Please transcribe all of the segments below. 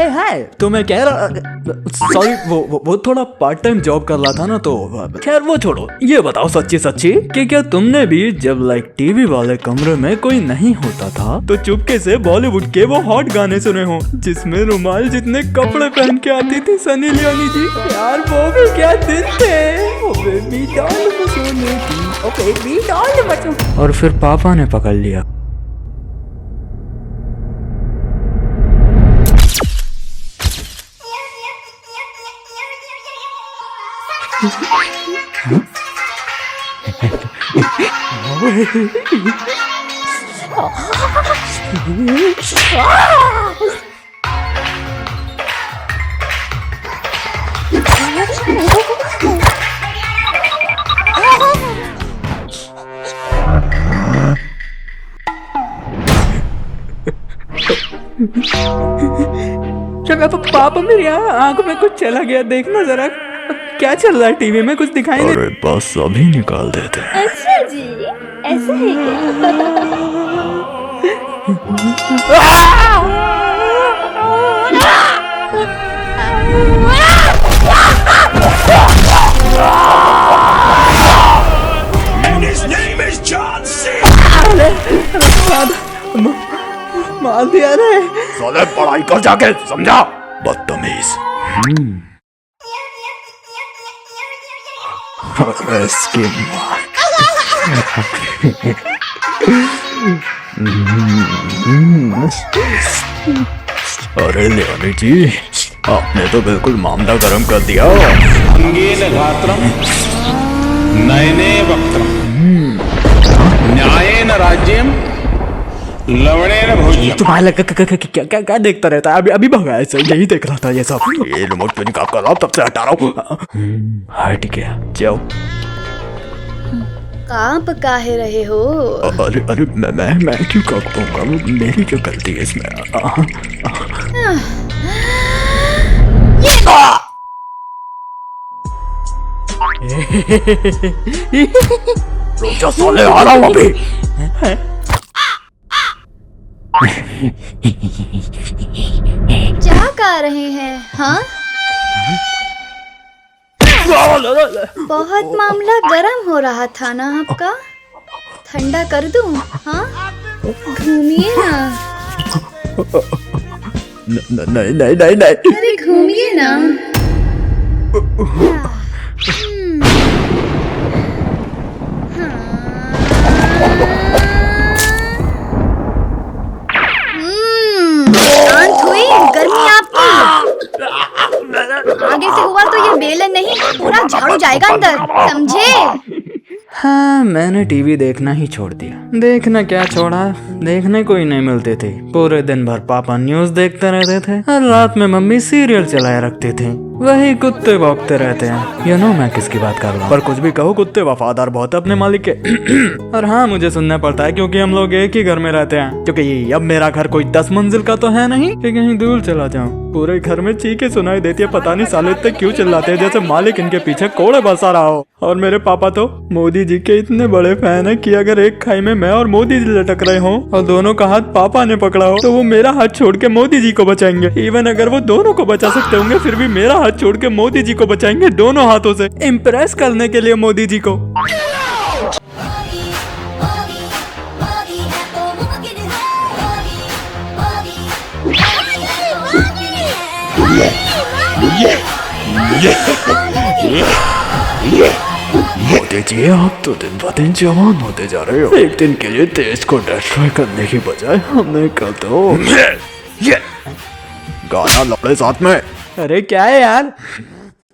हे हाय, तो मैं कह रहा, सॉरी, वो थोड़ा पार्ट टाइम जॉब कर रहा था ना, तो खैर वो छोड़ो। ये बताओ सच्ची सच्ची कि क्या तुमने भी जब लाइक टीवी वाले कमरे में कोई नहीं होता था तो चुपके से बॉलीवुड के वो हॉट गाने सुने हो जिसमें रुमाल जितने कपड़े पहन के आती थी सनी लियोनी जी? यार वो भी क्या दिन थे। ओ बेबी डॉल सोने की, ओ बेबी डॉल बचो। और फिर पापा ने पकड़ लिया। पापा मेरी आंखों में कुछ चला गया, देखना जरा क्या चल रहा है टीवी में, कुछ दिखाई नहीं। अरे बस अभी निकाल देते हैं। अच्छा जी, ऐसा है मार दिया रे। साले पढ़ाई कर जाके, समझा? बदतमीज। इसकी माँ। अरे लियोनी जी, आपने तो बिल्कुल मामला गर्म कर दिया। अंगेन गात्रम नयने वक्त्रम न्यायेन राज्यम लवणेन भोज्यम। तुम्हारा क्या क्या देखता रहता है? अभी अभी भगाया सर, यही देख रहा था ये सब। ये रिमोट क्यों नहीं काम कर रहा, तब से हटा रहा हूँ। हट गया, जाओ। कांप काहे रहे हो? अरे अरे मैं क्यों कांपूंगा, मेरी क्या गलती है इसमें? रुक जा साले, आ रहा हूँ अभी। क्या कर रहे हैं? हाँ, बहुत मामला गर्म हो रहा था ना आपका, ठंडा कर दूं? हाँ, घूमिए ना। नहीं नहीं नहीं नहीं। अरे घूमिए ना। शांत हुई गर्मी आपकी। आगे से हुआ तो ये बेलन नहीं, पूरा झाड़ू जाएगा अंदर, समझे? हाँ, मैंने टीवी देखना ही छोड़ दिया। देखना क्या छोड़ा, देखने को ही नहीं मिलते थे। पूरे दिन भर पापा न्यूज़ देखते रहते थे और रात में मम्मी सीरियल चलाए रखती थी। वही कुत्ते भौंकते रहते हैं। यू नो मैं किसकी बात कर रहा हूँ, पर कुछ भी कहो, कुत्ते वफादार बहुत है अपने मालिक के। और हाँ, मुझे सुनना पड़ता है क्योंकि हम लोग एक ही घर में रहते हैं। क्योंकि अब मेरा घर कोई 10 मंजिल का तो है नहीं कि कहीं दूर चला जाऊँ। पूरे घर में चीखें सुनाई देती है, पता नहीं साले इतने क्यों चिल्लाते हैं जैसे मालिक इनके पीछे कोड़े बसा रहा हो। और मेरे पापा तो मोदी जी के इतने बड़े फैन है कि अगर एक खाई में मैं और मोदी जी लटक रहे हों और दोनों का हाथ पापा ने पकड़ा हो तो वो मेरा हाथ छोड़ के मोदी जी को बचाएंगे। इवन अगर वो दोनों को बचा सकते होंगे फिर भी मेरा हाथ छोड़ के मोदी जी को बचाएंगे दोनों हाथों से, इम्प्रेस करने के लिए मोदी जी को। मोदी जी, आप तो दिन ब दिन जवान होते जा रहे हो। एक दिन के लिए देश को डिस्ट्रॉय करने की बजाय हमने कर दो ये गाना लपड़े साथ में। अरे क्या है यार?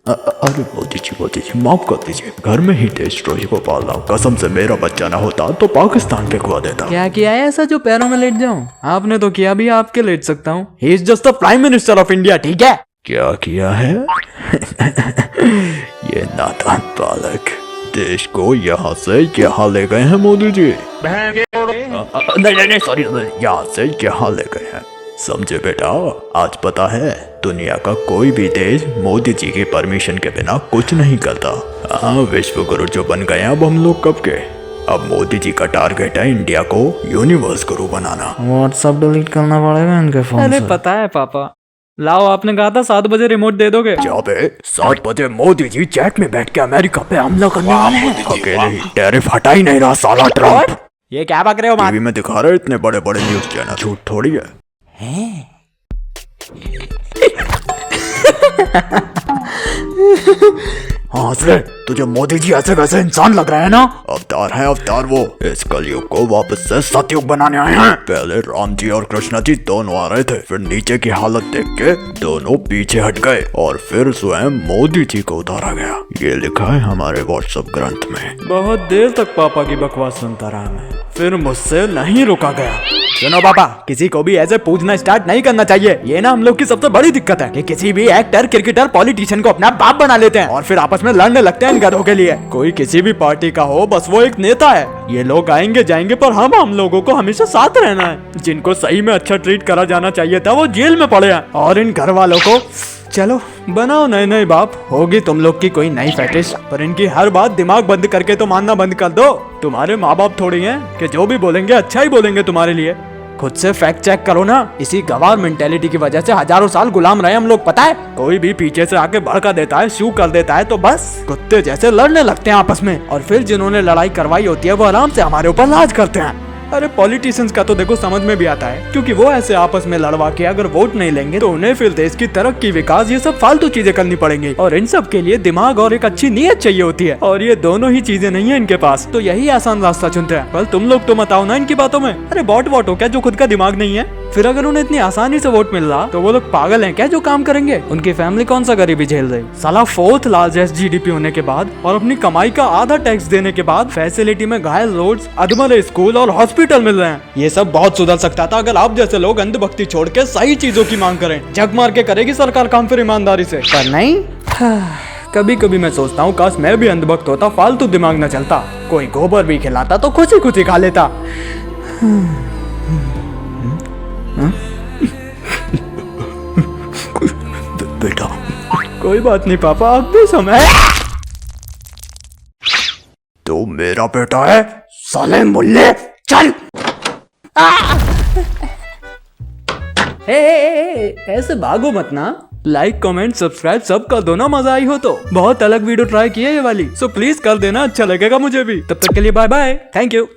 अरे मोदी जी माफ कर दीजिए, घर में ही डिस्ट्रॉय को पाल रहा हूँ। कसम से मेरा बच्चा ना होता तो पाकिस्तान पे खुआ देता। क्या किया है ऐसा जो पैरों में लेट जाऊं? आपने तो किया भी, आपके लेट सकता हूँ। He is just the prime minister of India, ठीक है? क्या किया है? ये नादान बालक देश को यहाँ से यहाँ ले गए हैं मोदी जी। नहीं सॉरी, यहाँ से यहाँ ले गए हैं। समझे बेटा, आज पता है दुनिया का कोई भी देश मोदी जी की परमिशन के बिना कुछ नहीं करता। हाँ, विश्व गुरु जो बन गए अब हम लोग कब के। अब मोदी जी का टारगेट है इंडिया को यूनिवर्स गुरु बनाना। व्हाट्सएप डिलीट करना पड़ेगा इनके फोन से। अरे पता है पापा, लाओ, आपने कहा था 7 बजे रिमोट दे दोगे। क्या बे 7 बजे मोदी जी जेट में बैठ के अमेरिका पे हमला करने वाले हैं। अकेले ही टैरिफ हटा ही नहीं रहा साला ट्रम्प। ये क्या बक रहे हो टीवी में दिखा रहे इतने बड़े बड़े न्यूज चैनल, झूठ थोड़ी है। हाँ रे, तुझे मोदी जी ऐसे वैसे इंसान लग रहे हैं ना। अवतार है अवतार वो, इस कलयुग को वापस से सतयुग बनाने आए हैं। पहले राम जी और कृष्णा जी दोनों आ रहे थे, फिर नीचे की हालत देख के दोनों पीछे हट गए और फिर स्वयं मोदी जी को उतारा गया। ये लिखा है हमारे व्हाट्सएप ग्रंथ में। बहुत देर तक पापा की बकवास सुनता रहा मैं, फिर मुझसे नहीं रुका गया। सुनो पापा, किसी को भी ऐसे पूछना स्टार्ट नहीं करना चाहिए। ये ना हम लोग की सबसे बड़ी दिक्कत है कि किसी भी एक्टर, क्रिकेटर, पॉलिटिशियन को अपना बाप बना लेते हैं और फिर आपस में लड़ने लगते हैं इन गधों के लिए। कोई किसी भी पार्टी का हो, बस वो एक नेता है। ये लोग आएंगे जाएंगे पर हम लोगों को हमेशा साथ रहना है। जिनको सही में अच्छा ट्रीट करा जाना चाहिए था वो जेल में पड़े हैं, और इन घर वालों को चलो बनाओ नए नए बाप। होगी तुम लोग की कोई नई फैटिश, पर इनकी हर बात दिमाग बंद करके तो मानना बंद कर दो। तुम्हारे माँ बाप थोड़ी हैं कि जो भी बोलेंगे अच्छा ही बोलेंगे तुम्हारे लिए। खुद से फैक्ट चेक करो ना। इसी गवार मेंटेलिटी की वजह से हजारों साल गुलाम रहे हम लोग, पता है। कोई भी पीछे से आके भड़का देता है, शू कर देता है तो बस कुत्ते जैसे लड़ने लगते हैं आपस में, और फिर जिन्होंने लड़ाई करवाई होती है वो आराम से हमारे ऊपर राज करते हैं। अरे पॉलिटिशियंस का तो देखो समझ में भी आता है, क्योंकि वो ऐसे आपस में लड़वा के अगर वोट नहीं लेंगे तो उन्हें फिर देश की तरक्की, विकास, ये सब फालतू चीजें करनी पड़ेंगी, और इन सब के लिए दिमाग और एक अच्छी नीयत चाहिए होती है, और ये दोनों ही चीजें नहीं है इनके पास। तो यही आसान रास्ता चुनते हैं। पर तुम लोग तो मत आओ ना इनकी बातों में। अरे बॉट वोट हो क्या जो खुद का दिमाग नहीं है? फिर अगर उन्हें इतनी आसानी से वोट मिल रहा तो वो लोग पागल हैं क्या जो काम करेंगे? उनकी फैमिली कौन सा गरीबी झेल रही? साला 4th लार्जेस्ट जीडीपी होने के बाद और अपनी कमाई का आधा टैक्स देने के बाद फैसिलिटी में घायल रोड्स, अधमरे स्कूल और हॉस्पिटल मिल रहे हैं। ये सब बहुत सुधर सकता था अगर आप जैसे लोग अंधभक्ति छोड़ के सही चीजों की मांग करें। जग मार के करेगी सरकार काम फिर ईमानदारी से, पर नहीं। कभी कभी मैं सोचता हूँ काश मैं भी अंधभक्त होता, फालतू दिमाग न चलता, कोई गोबर भी खिलाता तो खुशी खुशी खा लेता। बेटा कोई बात नहीं पापा, अब भी समय। तू मेरा बेटा है साले मुल्ले, चल। ऐसे भागो मत ना। लाइक, कमेंट, सब्सक्राइब सब कर दो ना, मजा आई हो तो। बहुत अलग वीडियो ट्राई की है ये वाली, सो प्लीज कर देना, अच्छा लगेगा मुझे भी। तब तक के लिए बाय बाय, थैंक यू।